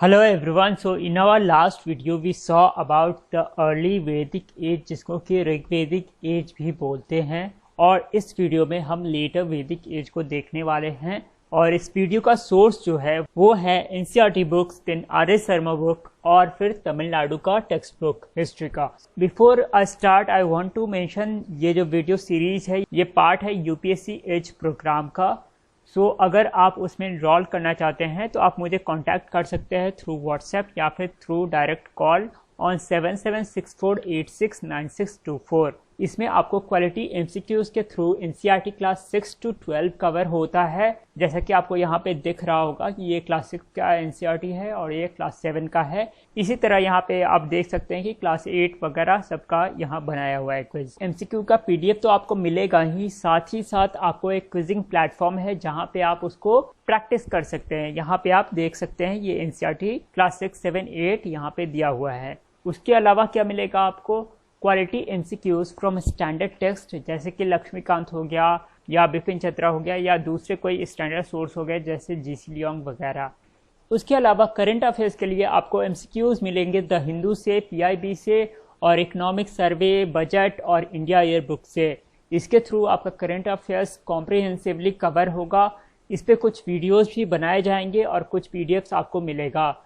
Hello everyone. So in our last video we saw about the early Vedic age जिसको कि ऋग्वेदिक as भी बोलते हैं, और इस वीडियो में हम लेटर वैदिक एज को देखने वाले हैं। और इस वीडियो का सोर्स जो है वो है NCERT books, then Arya Sharma book और फिर तमिलनाडु का टेक्स्ट बुक हिस्ट्री का। Before I start I want to mention ये जो वीडियो सीरीज है ये पार्ट है यूपीएससी एज प्रोग्राम का। सो अगर आप उसमें इनरोल करना चाहते हैं तो आप मुझे कांटेक्ट कर सकते हैं थ्रू व्हाट्सएप या फिर थ्रू डायरेक्ट कॉल ऑन 7764869624। इसमें आपको क्वालिटी एमसीक्यूज के through NCERT class 6 to 12 cover होता है। जैसा कि आपको यहाँ पे दिख रहा होगा कि ये क्लास 6 का एनसीईआरटी है और ये क्लास 7 का है। इसी तरह यहाँ पे आप देख सकते हैं कि क्लास 8 वगैरह सबका यहाँ बनाया हुआ है क्विज। एमसीक्यू का पीडीएफ तो आपको मिलेगा ही साथ आपको एक क्विजिंग प्लेटफॉर्म है जहाँ पे आप उसको प्रैक्टिस कर सकते हैं। यहाँ पे आप देख सकते हैं ये एनसीईआरटी क्लास 6, 7, 8 यहाँ पे दिया हुआ है। उसके अलावा क्या मिलेगा आपको? Quality MCQs from standard text, जैसे कि लक्ष्मीकांत हो गया या बिपिन चंद्रा हो गया या दूसरे कोई स्टैंडर्ड सोर्स हो गए जैसे जीसी लियोंग वगैरह। उसके अलावा करंट अफेयर्स के लिए आपको एमसीक्यूज मिलेंगे द हिंदू से, पीआईबी से और इकोनॉमिक सर्वे, बजट और इंडिया ईयर बुक से। इसके थ्रू आपका करंट अफेयर्स कॉम्प्रिहेंसिवली कवर होगा। इस पर कुछ वीडियोज़ भी बनाए जाएंगे और कुछ पीडीएफ्स आपको मिलेगा।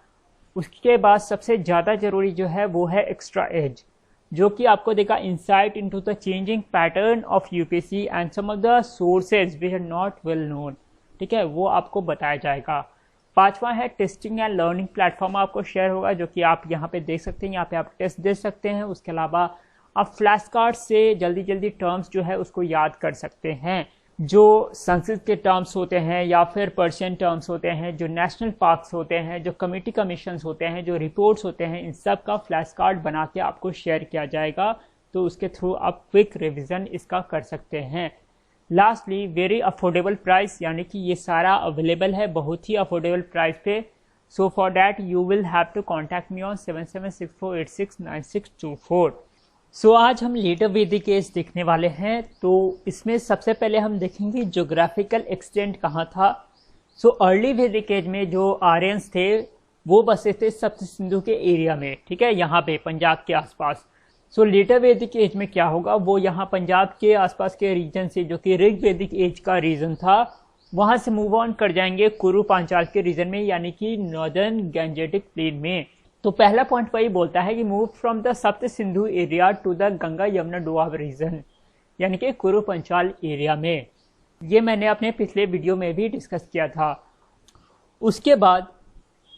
उसके बाद सबसे ज़्यादा ज़रूरी जो है वो है एक्स्ट्रा एज, जो कि आपको देगा insight into the changing pattern of UPSC and some of the sources which are not well known. ठीक है, वो आपको बताया जाएगा। पांचवा है टेस्टिंग एंड लर्निंग प्लेटफॉर्म आपको शेयर होगा, जो कि आप यहाँ पे देख सकते हैं। यहाँ पे आप टेस्ट दे सकते हैं। उसके अलावा आप फ्लैश कार्ड से जल्दी टर्म्स जो है उसको याद कर सकते हैं। जो संस्कृत के टर्म्स होते हैं या फिर पर्शियन टर्म्स होते हैं, जो नेशनल पार्क्स होते हैं, जो कमेटी कमीशंस होते हैं, जो रिपोर्ट्स होते हैं, इन सब का फ्लैश कार्ड बना के आपको शेयर किया जाएगा। तो उसके थ्रू आप क्विक रिवीजन इसका कर सकते हैं। लास्टली वेरी अफोर्डेबल प्राइस, यानी कि ये सारा अवेलेबल है बहुत ही अफोर्डेबल प्राइस पे। So for that you will have to contact me on 7764869624। So आज हम लेटर वैदिक एज देखने वाले हैं। तो इसमें सबसे पहले हम देखेंगे ज्योग्राफिकल एक्सटेंट कहाँ था। सो अर्ली वैदिक एज में जो आर्यंस थे वो बसे थे सप्त सिंधु के एरिया में, ठीक है, यहाँ पे पंजाब के आसपास। सो लेटर वैदिक एज में क्या होगा, वो यहाँ पंजाब के आसपास के रीजन से, जो कि ऋग वैदिक एज का रीजन था, वहाँ से मूव ऑन कर जाएंगे कुरु पांचाल के रीजन में, यानी कि नॉर्दर्न गैंजेटिक प्लेन में। तो पहला पॉइंट वही बोलता है कि move from the Sapta Sindhu area to the Ganga Yamuna Doab region, यानी कि कुरु पंचाल एरिया में। ये मैंने अपने पिछले वीडियो में भी डिस्कस किया था। उसके बाद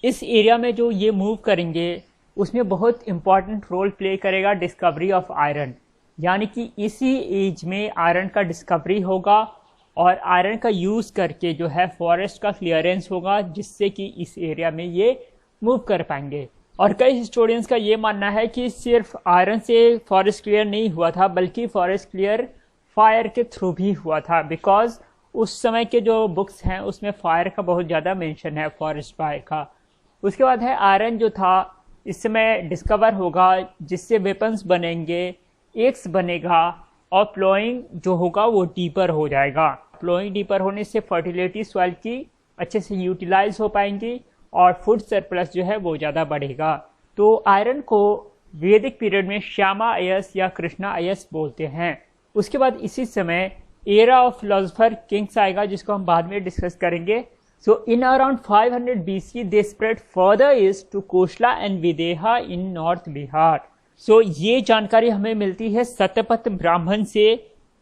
इस एरिया में जो ये मूव करेंगे उसमें बहुत इंपॉर्टेंट रोल प्ले करेगा डिस्कवरी ऑफ आयरन, यानी कि इसी एज में आयरन का डिस्कवरी होगा और आयरन का यूज़ करके जो है फॉरेस्ट का क्लियरेंस होगा, जिससे कि इस एरिया में ये मूव कर पाएंगे। और कई हिस्टोरियंस का ये मानना है कि सिर्फ आयरन से फॉरेस्ट क्लियर नहीं हुआ था, बल्कि फॉरेस्ट क्लियर फायर के थ्रू भी हुआ था, बिकॉज उस समय के जो बुक्स हैं उसमें फायर का बहुत ज़्यादा मेंशन है, फॉरेस्ट फायर का। उसके बाद है आयरन जो था इस समय डिस्कवर होगा, जिससे वेपन्स बनेंगे, एक्स बनेगा और प्लोइंग जो होगा वो डीपर हो जाएगा। प्लोइंग डीपर होने से फर्टिलिटी सॉइल की अच्छे से यूटिलाइज हो पाएंगी और फूड सरप्लस जो है वो ज़्यादा बढ़ेगा। तो आयरन को वैदिक पीरियड में श्यामा अयस या कृष्णा अयस बोलते हैं। उसके बाद इसी समय एरा ऑफ फिलोसोफर किंग्स आएगा, जिसको हम बाद में डिस्कस करेंगे। So in around 500 BC they spread further east to Kosala and Videha in north Bihar. So ये जानकारी हमें मिलती है सत्यपत ब्राह्मण से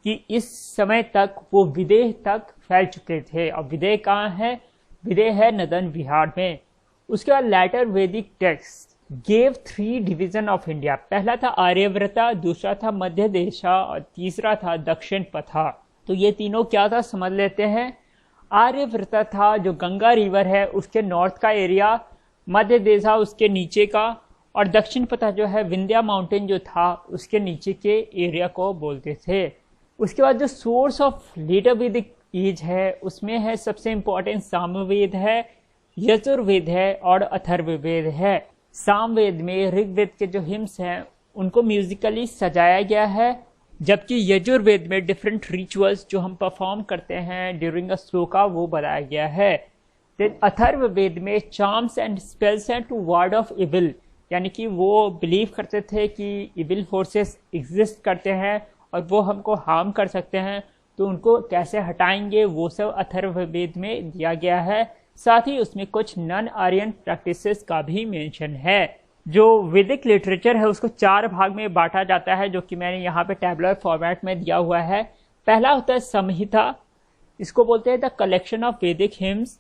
कि इस समय तक वो विदेह तक फैल चुके थे। और विदेह कहाँ है? विदेह है नदन बिहार में। उसके बाद लेटर वैदिक text gave 3 division of India. पहला था आर्यव्रता, दूसरा था मध्य देशा और तीसरा था दक्षिण पथा। तो ये तीनों क्या था समझ लेते हैं। आर्यव्रता था जो गंगा रिवर है उसके नॉर्थ का एरिया, मध्य देशा उसके नीचे का, और दक्षिण पथा जो है विंध्या माउंटेन जो था उसके नीचे के एरिया को बोलते थे। उसके बाद जो सोर्स ऑफ लेटर वैदिक एज है उसमें है सबसे इंपॉर्टेंट सामवेद है, यजुर्वेद है और अथर्ववेद है। सामवेद में ऋग्वेद के जो हिम्स हैं उनको म्यूजिकली सजाया गया है, जबकि यजुर्वेद में डिफरेंट रिचुअल्स जो हम परफॉर्म करते हैं ड्यूरिंग अ श्लोका वो बताया गया है। देन अथर्ववेद में charms and spells and to ward off evil, यानी कि वो बिलीव करते थे कि इविल फोर्सेस एग्जिस्ट करते हैं और वो हमको हार्म कर सकते हैं, तो उनको कैसे हटाएंगे वो सब अथर्ववेद में दिया गया है। साथ ही उसमें कुछ नॉन आर्यन प्रैक्टिसेस का भी मेंशन है। जो वैदिक लिटरेचर है उसको 4 भाग में बांटा जाता है, जो कि मैंने यहाँ पे टैबुलर फॉर्मेट में दिया हुआ है। पहला होता है संहिता, इसको बोलते हैं the collection of Vedic hymns.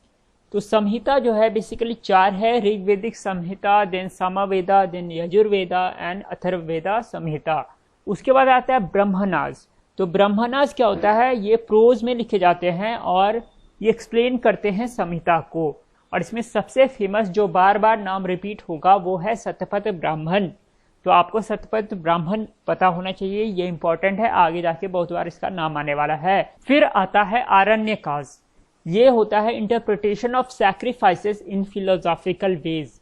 तो संहिता जो है बेसिकली 4 है, Rigvedic Samhita, then Samaveda, then Yajurveda and Atharvaveda Samhita. उसके बाद आता है ब्रह्मनाज। तो ब्रह्मनाज क्या होता है, ये प्रोज में लिखे जाते हैं और ये एक्सप्लेन करते हैं संहिता को। और इसमें सबसे फेमस जो बार बार नाम रिपीट होगा वो है शतपथ ब्राह्मण। तो आपको शतपथ ब्राह्मण पता होना चाहिए, ये इंपॉर्टेंट है, आगे जाके बहुत बार इसका नाम आने वाला है। फिर आता है आरण्यकाज, ये होता है interpretation of sacrifices in philosophical ways,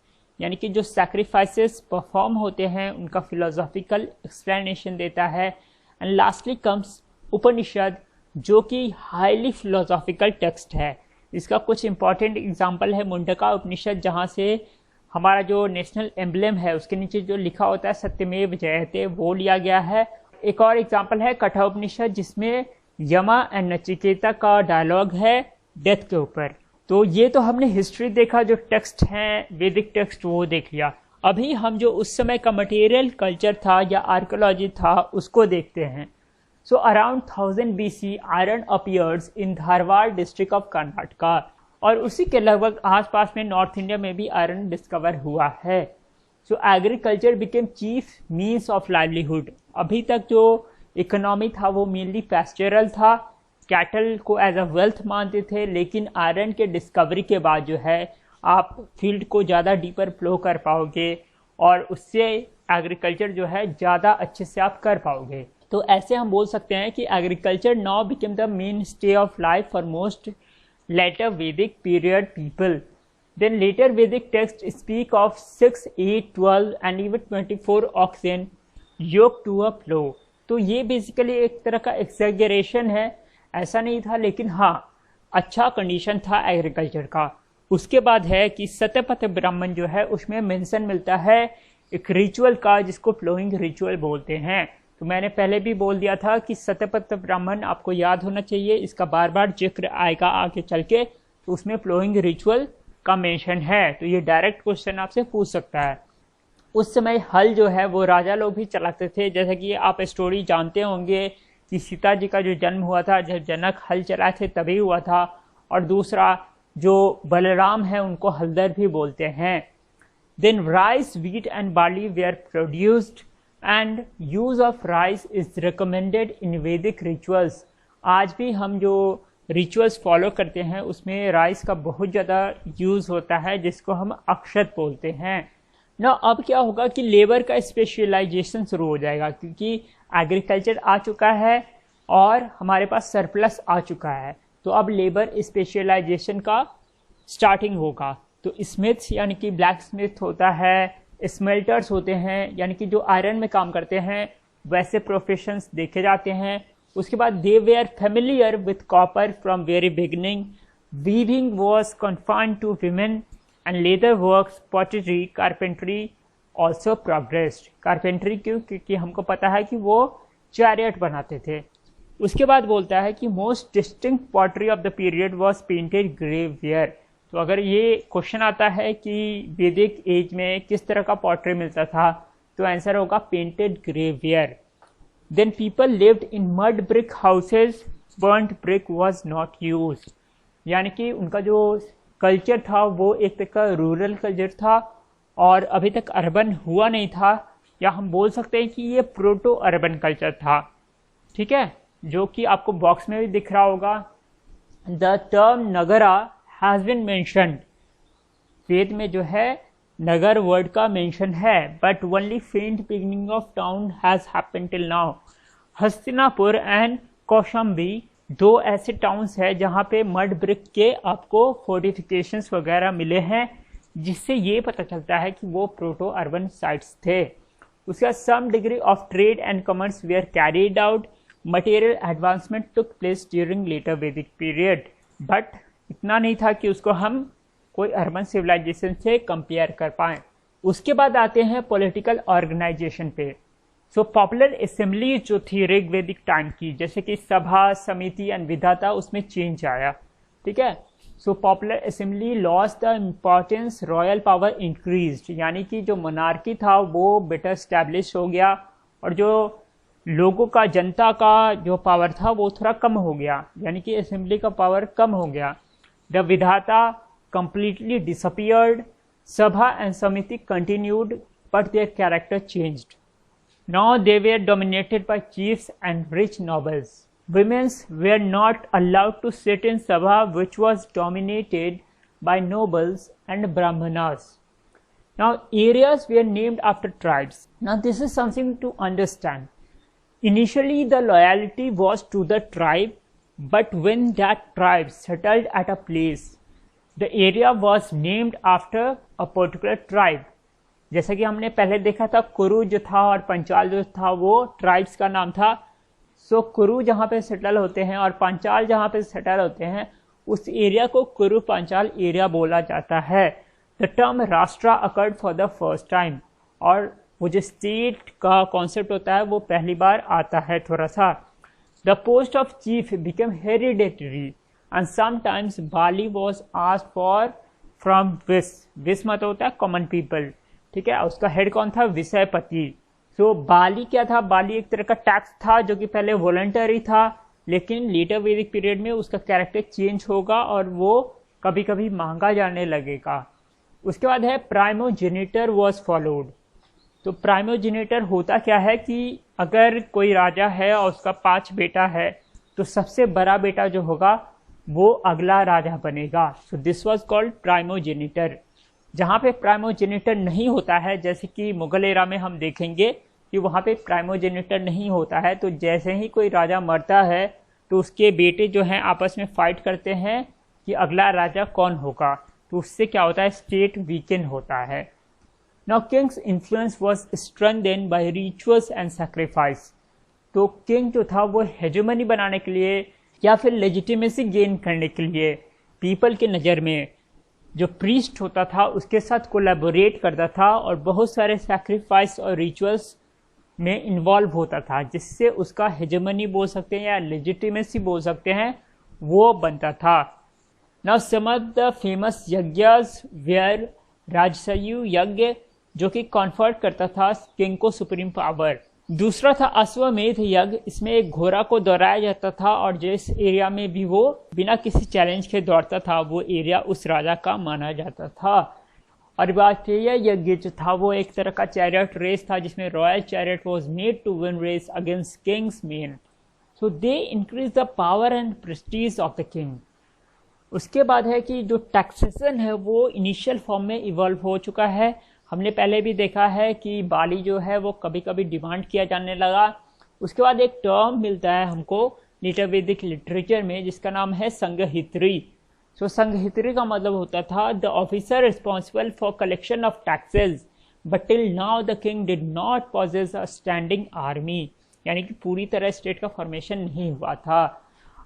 यानी कि जो सैक्रिफाइसेस परफॉर्म होते हैं उनका फिलोसॉफिकल एक्सप्लेनेशन देता है। एंड लास्टली कम्स उपनिषद, जो कि हाईली फिलोसॉफिकल टेक्स्ट है। इसका कुछ इंपॉर्टेंट एग्जाम्पल है मुंडका उपनिषद, जहाँ से हमारा जो नेशनल एम्बलम है उसके नीचे जो लिखा होता है सत्यमेव जयते, वो लिया गया है। एक और एग्जाम्पल है कठोपनिषद, जिसमें यमा एंड नचिकेता का डायलॉग है डेथ के ऊपर। तो ये तो हमने हिस्ट्री देखा, जो टेक्स्ट हैं वैदिक टेक्स्ट वो देख लिया। अभी हम जो उस समय का मटेरियल कल्चर था या आर्कोलॉजी था उसको देखते हैं। So around 1000 BC iron appears in Dharwad district of Karnataka, और उसी के लगभग आसपास में नॉर्थ इंडिया में भी आयरन डिस्कवर हुआ है। सो agriculture became chief means of livelihood. अभी तक जो इकोनॉमी था वो मेनली पैस्चरल था, कैटल को एज अ वेल्थ मानते थे, लेकिन आयरन के डिस्कवरी के बाद जो है आप फील्ड को ज़्यादा डीपर फ्लो कर पाओगे और उससे एग्रीकल्चर जो है ज़्यादा अच्छे से आप कर पाओगे। तो ऐसे हम बोल सकते हैं कि agriculture now became the main stay of life for most later Vedic period people. Then later Vedic texts speak of 6, 8, 12 and even 24 oxen yoked to a plow. तो ये बेसिकली एक तरह का एक्सैगरेशन है, ऐसा नहीं था, लेकिन हाँ अच्छा कंडीशन था एग्रीकल्चर का। उसके बाद है कि सत्यपथ ब्राह्मण जो है उसमें मेंशन मिलता है एक रिचुअल का, जिसको फ्लोइंग रिचुअल बोलते हैं। तो मैंने पहले भी बोल दिया था कि सत्यपथ ब्राह्मण आपको याद होना चाहिए, इसका बार बार जिक्र आएगा आगे चल के। तो उसमें फ्लोइंग रिचुअल का मेंशन है, तो ये डायरेक्ट क्वेश्चन आपसे पूछ सकता है। उस समय हल जो है वो राजा लोग भी चलाते थे, जैसे कि आप स्टोरी जानते होंगे कि सीता जी का जो जन्म हुआ था जब जनक हल चलाए थे तभी हुआ था। और दूसरा जो बलराम है उनको हलदर भी बोलते हैं। Then rice, wheat and barley were produced and use of rice is recommended in Vedic rituals. आज भी हम जो रिचुअल्स फॉलो करते हैं उसमें राइस का बहुत ज़्यादा यूज़ होता है, जिसको हम अक्षत बोलते हैं ना। अब क्या होगा कि लेबर का स्पेशलाइजेशन शुरू हो जाएगा, क्योंकि एग्रीकल्चर आ चुका है और हमारे पास सरप्लस आ चुका है, तो अब लेबर स्पेशलाइजेशन का स्टार्टिंग होगा। तो स्मिथ्स यानी कि ब्लैक स्मिथ होता है, स्मेल्टर्स होते हैं यानी कि जो आयरन में काम करते हैं, वैसे प्रोफेशंस देखे जाते हैं। उसके बाद they were familiar with copper from very beginning. Weaving was confined to women and leather works, pottery, carpentry also progressed. Carpentry क्यों? क्योंकि हमको पता है कि वो चैरियट बनाते थे। उसके बाद बोलता है कि most distinct pottery of the period was painted grey ware. तो अगर ये क्वेश्चन आता है कि वैदिक एज में किस तरह का पॉटरी मिलता था, तो आंसर होगा painted grey ware. Then people lived in mud brick houses, burned brick was not used. यानी कि उनका जो कल्चर था वो एक तरह का रूरल कल्चर था और अभी तक अर्बन हुआ नहीं था, या हम बोल सकते हैं कि ये प्रोटो अर्बन कल्चर था। ठीक है, जो कि आपको बॉक्स में भी दिख रहा होगा। The term nagara has been mentioned. वेद में जो है नगर वर्ड का मेंशन है, but only faint beginning of town has happened till now. Hastinapur and Kaushambi दो ऐसे टाउन्स है जहाँ पे मड ब्रिक के आपको फोर्टिफिकेशंस वगैरह मिले हैं, जिससे ये पता चलता है कि वो प्रोटो अर्बन साइट्स थे। उसका some degree of trade and commerce were carried out. Material advancement took place during later Vedic period, but इतना नहीं था कि उसको हम कोई अर्बन सिविलाइजेशन से कंपेयर कर पाएँ। उसके बाद आते हैं पॉलिटिकल ऑर्गेनाइजेशन पे। सो पॉपुलर असेंबली जो थी ऋग्वेदिक टाइम की, जैसे कि सभा, समिति एंड विधाता, उसमें चेंज आया। ठीक है। So popular assembly lost the importance, royal power increased, यानी कि जो मोनार्की था वो बेटर स्टैब्लिश हो गया और जो लोगों का, जनता का जो पावर था वो थोड़ा कम हो गया, यानी कि असेंबली का पावर कम हो गया। द विधाता कंप्लीटली डिसअपियर्ड, सभा एंड समिति continued but their character changed. Now they were dominated by chiefs and rich nobles. Women were not allowed to sit in Sabha, which was dominated by nobles and Brahmanas. Now areas were named after tribes. Now this is something to understand. Initially the loyalty was to the tribe, but when that tribe settled at a place, the area was named after a particular tribe. जैसा कि हमने पहले देखा था, कुरु जो था और पंचाल जो था वो ट्राइब्स का नाम था। सो कुरु जहाँ पे सेटल होते हैं और पंचाल जहाँ पे सेटल होते हैं, उस एरिया को कुरु पंचाल एरिया बोला जाता है। The term rashtra occurred for the first time, और वो जो स्टेट का कॉन्सेप्ट होता है वो पहली बार आता है थोड़ा सा। The post of chief become hereditary and sometimes Bali was asked for from विस मतलब होता है कॉमन पीपल। ठीक है। उसका हेड कौन था? विषयपति। सो बाली क्या था? बाली एक तरह का टैक्स था जो कि पहले वॉलंटरी था, लेकिन लेटर वैदिक पीरियड में उसका कैरेक्टर चेंज होगा और वो कभी कभी महंगा जाने लगेगा। उसके बाद है प्राइमोजेनिटर वॉज फॉलोड। तो प्राइमोजेनिटर होता क्या है कि अगर कोई राजा है और उसका 5 बेटा है तो सबसे बड़ा बेटा जो होगा वो अगला राजा बनेगा। So this was called primogeniture. जहाँ पे प्राइमोजेनिटर नहीं होता है, जैसे कि मुगल एरा में हम देखेंगे कि वहाँ पे प्राइमोजेनिटर नहीं होता है, तो जैसे ही कोई राजा मरता है तो उसके बेटे जो हैं आपस में फाइट करते हैं कि अगला राजा कौन होगा, तो उससे क्या होता है? स्टेट वीकन होता है। Now kings influence was strengthened by rituals and sacrifice. तो किंग जो था वो हेजेमनी बनाने के लिए या फिर लेजिटिमेसी गेन करने के लिए पीपल के नज़र में जो प्रीस्ट होता था उसके साथ कोलैबोरेट करता था और बहुत सारे सैक्रिफाइस और रिचुअल्स में इन्वॉल्व होता था, जिससे उसका हेजेमनी बोल सकते हैं या लेजिटिमेसी बोल सकते हैं, वो बनता था। Now some of the famous yajnas were Rajasuya yajna, जो कि कॉन्फर्ट करता था किंग को सुप्रीम पावर। दूसरा था अश्वमेध यज्ञ। इसमें एक घोड़ा को दौड़ाया जाता था और जिस एरिया में भी वो बिना किसी चैलेंज के दौड़ता था वो एरिया उस राजा का माना जाता था। और राष्ट्रीय यज्ञ जो था वो एक तरह का चैरियट रेस था जिसमें royal chariot was made to win race against king's men. So they increase the power and prestige of the king. उसके बाद है कि जो टैक्सेशन है वो इनिशियल फॉर्म में इवॉल्व हो चुका है। हमने पहले भी देखा है कि बाली जो है वो कभी कभी डिमांड किया जाने लगा। उसके बाद एक टर्म मिलता है हमको लेटर वैदिक लिटरेचर में जिसका नाम है संघहित्री। सो संघहित्री का मतलब होता था the officer responsible for collection of taxes, but till now the king did not possess a standing army, यानी कि पूरी तरह स्टेट का फॉर्मेशन नहीं हुआ था।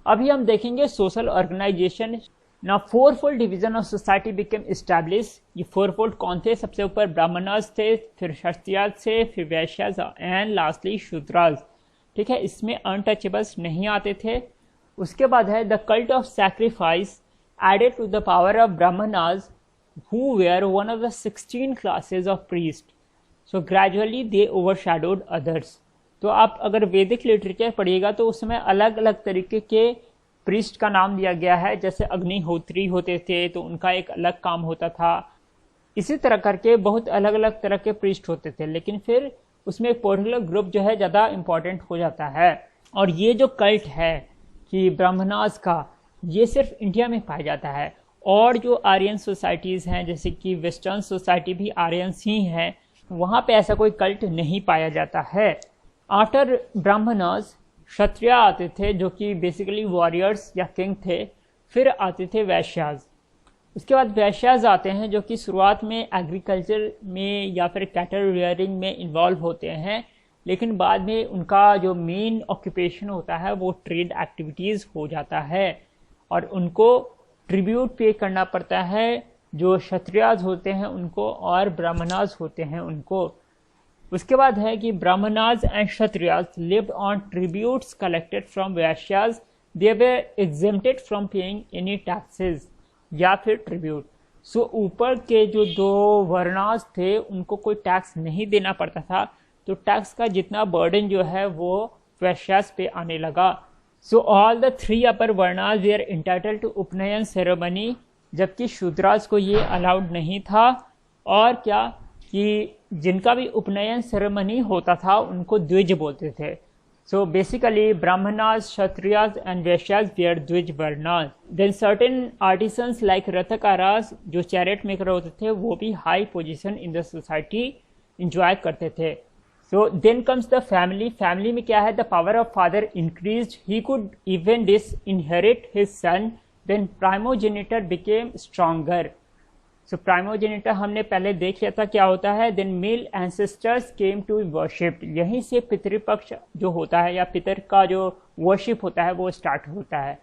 अभी हम देखेंगे सोशल ऑर्गेनाइजेशन। ना fourfold division of society became establish. ये फोरफोल्ड कौन थे? सबसे ऊपर ब्राह्मणस थे, फिर क्षत्रियास थे, फिर वैश्यास एंड लास्टली शूद्रास। ठीक है। इसमें अनटचेबल्स नहीं आते थे। उसके बाद है the cult of sacrifice added to the power of Brahmanas who were one of the 16 classes of priest. So gradually they overshadowed others. तो आप अगर वैदिक लिटरेचर पढ़िएगा तो उसमें अलग अलग तरीके के प्रीस्ट का नाम दिया गया है। जैसे अग्निहोत्री होते थे तो उनका एक अलग काम होता था। इसी तरह करके बहुत अलग अलग तरह के प्रीस्ट होते थे, लेकिन फिर उसमें एक पर्टिकुलर ग्रुप जो है ज़्यादा इम्पॉर्टेंट हो जाता है। और ये जो कल्ट है कि ब्राह्मणास का, ये सिर्फ इंडिया में पाया जाता है। और जो आर्यन सोसाइटीज़ हैं जैसे कि वेस्टर्न सोसाइटी भी आर्यंस ही हैं, वहाँ पे ऐसा कोई कल्ट नहीं पाया जाता है। आफ्टर ब्राह्मणास क्षत्रिय आते थे जो कि बेसिकली वॉरियर्स या किंग थे। फिर आते थे वैश्यास। उसके बाद वैश्यास आते हैं जो कि शुरुआत में एग्रीकल्चर में या फिर कैटल रियरिंग में इन्वॉल्व होते हैं, लेकिन बाद में उनका जो मेन ऑक्यूपेशन होता है वो ट्रेड एक्टिविटीज़ हो जाता है और उनको ट्रिब्यूट पे करना पड़ता है जो क्षत्रियाज होते हैं उनको और ब्राह्मणाज होते हैं उनको। उसके बाद है कि Brahmanas and Kshatriyas lived on tributes collected from Vaishyas, they were exempted from paying any taxes या फिर ट्रिब्यूट। सो ऊपर के जो दो वर्णाज थे उनको कोई टैक्स नहीं देना पड़ता था, तो टैक्स का जितना बर्डन जो है वो वैश्याज पे आने लगा। So all the three upper varnas were entitled to upanayana ceremony, जबकि शूद्राज को ये अलाउड नहीं था। और क्या कि जिनका भी उपनयन सेरेमनी होता था उनको द्विज बोलते थे। So basically Brahmanas, Kshatriyas and Vaishyas were dvija varnas. Then certain artisans like Rathakaras, जो चैरियट मेकर होते थे, वो भी high position in the society enjoy करते थे। So then comes the family. Family में क्या है? The power of father increased. He could even disinherit his son. Then primogeniture became stronger. So primogeniture हमने पहले देख लिया था क्या होता है। Then male ancestors came to be worshipped. यहीं से पितृपक्ष जो होता है या पितर का जो worship होता है वो start होता है।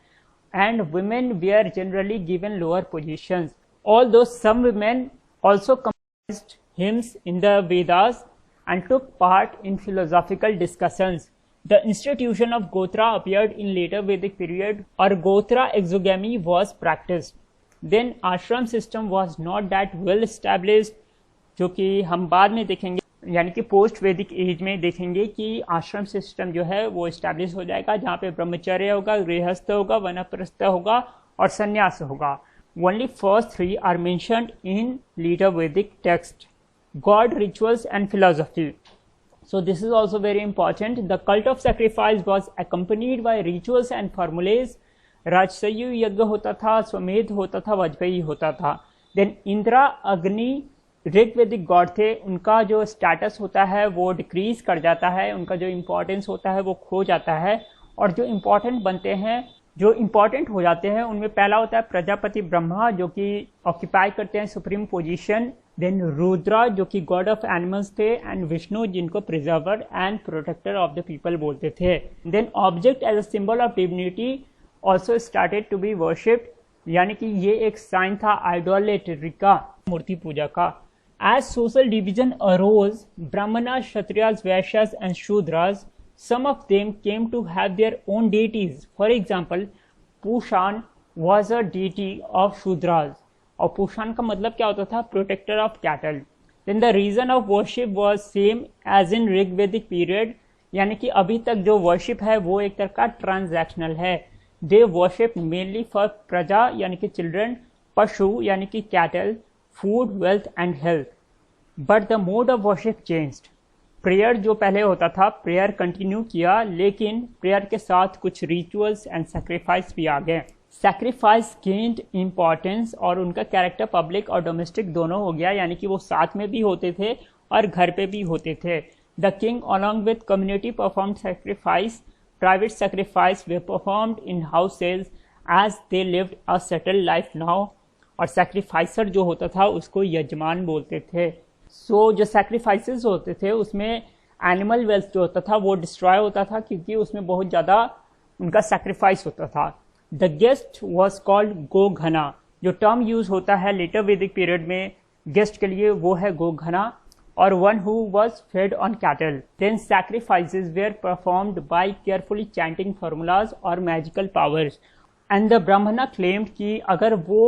And women were generally given lower positions. Although some women also composed hymns in the Vedas and took part in philosophical discussions. The institution of Gotra appeared in later Vedic period, or Gotra exogamy was practiced. Then ashram system was not that well established, जो कि हम बाद में देखेंगे, यानी कि post वैदिक as में देखेंगे कि आश्रम सिस्टम जो है वो एस्टैब्लिश हो जाएगा, जहाँ पे ब्रह्मचर्य होगा, गृहस्थ होगा, वनप्रस्थ होगा और संन्यास होगा। Only first three are mentioned in later Vedic text. God, rituals and philosophy. So this is also very important. The cult of sacrifice was accompanied by rituals and formulas. राजसयु यज्ञ होता था, स्वमेध होता था, वाजपेयी होता था। Then इंद्रा, अग्नि, ऋग्वेदिक गॉड थे, उनका जो स्टेटस होता है वो डिक्रीज कर जाता है, उनका जो इम्पोर्टेंस होता है वो खो जाता है। और जो इम्पोर्टेंट बनते हैं, जो इम्पोर्टेंट हो जाते हैं, उनमें पहला होता है प्रजापति ब्रह्मा, जो कि ऑक्यूपाई करते हैं सुप्रीम पोजीशन। देन रुद्रा, जो कि गॉड ऑफ एनिमल्स थे, एंड विष्णु, जिनको preserver and protector of the people बोलते थे। Then object as a symbol of divinity also started to be worshipped, यानी कि ये एक साइन था आइडोलेटरी का, मूर्ति पूजा का। As social division arose, Brahmanas, Kshatriyas, Vaishyas and Shudras, some of them came to have their own deities. For example, Pushan was a deity of Shudras. और Pushan का मतलब क्या होता था? Protector of cattle. Then the reason of worship was same as in Rigvedic period, यानी कि अभी तक जो worship है वो एक तरह का transactional है। They worship mainly for प्रजा यानी कि children, पशु यानी कि cattle, food, wealth and health. But the mode of worship changed. Prayer जो पहले होता था, प्रेयर कंटिन्यू किया, लेकिन प्रेयर के साथ कुछ रिचुअल्स एंड सैक्रिफाइस भी आ गए। सैक्रिफाइस गेन्ड इम्पॉर्टेंस और उनका कैरेक्टर पब्लिक और डोमेस्टिक दोनों हो गया, यानी कि वो साथ में भी होते थे और घर पे भी होते थे। The king along with community performed sacrifice, private sacrifice they performed in houses as they lived a settled life now. और सैक्रिफाइसर जो होता था उसको यजमान बोलते थे। सो जो सैक्रिफाइसेस होते थे उसमें एनिमल वेल्थ जो होता था वो डिस्ट्रॉय होता था, क्योंकि उसमें बहुत ज़्यादा उनका सैक्रिफाइस होता था। द गेस्ट वॉज कॉल्ड गोघना, जो टर्म यूज होता है लेटर वैदिक पीरियड में गेस्ट के लिए वो है गोघना, और one who was fed on cattle. Then sacrifices were performed by carefully chanting formulas और magical powers, and the Brahmana claimed कि अगर वो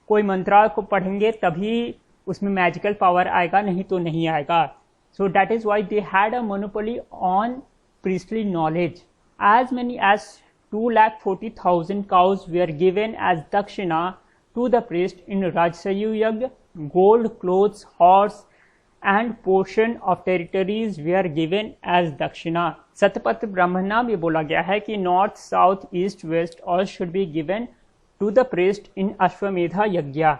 कोई मंत्रा को पढ़ेंगे तभी उसमें मैजिकल पावर आएगा, नहीं तो नहीं आएगा। So that is why they had a monopoly on priestly knowledge. As many as 240,000 cows were given as dakshina to the priest in Rajsayu Yagya. Gold, clothes, horse and portion of territories were given as dakshina. Shatapatha Brahmana में बोला गया है कि north, south, east, west all should be given to the priest in Ashwamedha Yagya.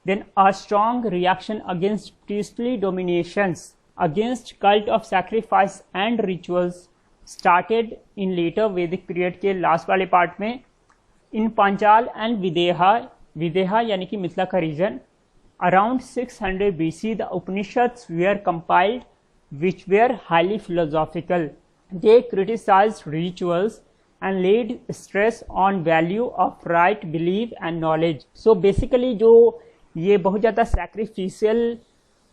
Then a strong reaction against priestly dominations, against cult of sacrifice and rituals started in later Vedic period के last वाले part में। इन Panchal and विदेहा, विदेहा यानी कि मिथिला का reason, around 600 BC the Upanishads were compiled which were highly philosophical. They criticized rituals and laid stress on value of right belief and knowledge. So basically जो ये बहुत ज़्यादा सैक्रिफिशियल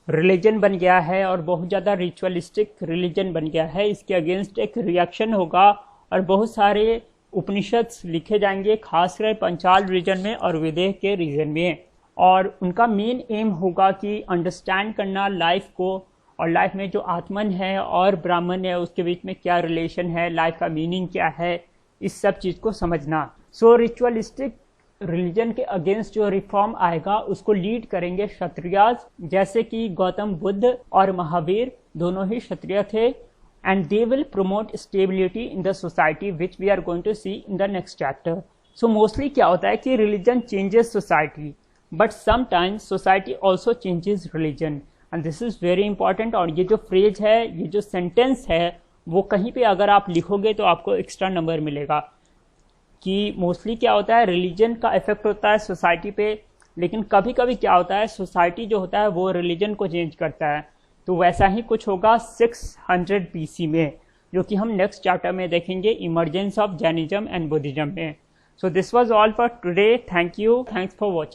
रिलीजन बन गया है और बहुत ज़्यादा रिचुअलिस्टिक रिलीजन बन गया है। इसके अगेंस्ट एक रिएक्शन होगा और बहुत सारे उपनिषद लिखे जाएंगे, खासकर पंचाल रीजन में और विदेह के रीजन में, और उनका मेन एम होगा कि अंडरस्टैंड करना लाइफ को, और लाइफ में जो आत्मन है और ब्राह्मण है उसके बीच में क्या रिलेशन है, लाइफ का मीनिंग क्या है, इस सब चीज़ को समझना। सो रिचुअलिस्टिक रिलीजन के अगेंस्ट जो रिफॉर्म आएगा उसको लीड करेंगे क्षत्रियाज, जैसे कि गौतम बुद्ध और महावीर दोनों ही क्षत्रिय थे, and they will promote stability in the society which we are going to see in the next chapter. So mostly क्या होता है कि religion changes society, but sometimes society also changes religion, and this is very important. और ये जो phrase है, ये जो सेंटेंस है, वो कहीं पे अगर आप लिखोगे तो आपको एक्स्ट्रा नंबर मिलेगा कि मोस्टली क्या होता है, रिलीजन का इफेक्ट होता है सोसाइटी पे, लेकिन कभी कभी क्या होता है, सोसाइटी जो होता है वो रिलीजन को चेंज करता है। तो वैसा ही कुछ होगा 600 BC में, जो कि हम नेक्स्ट चैप्टर में देखेंगे, emergence of Jainism and Buddhism में। So this was all for today. Thank you, thanks for watching.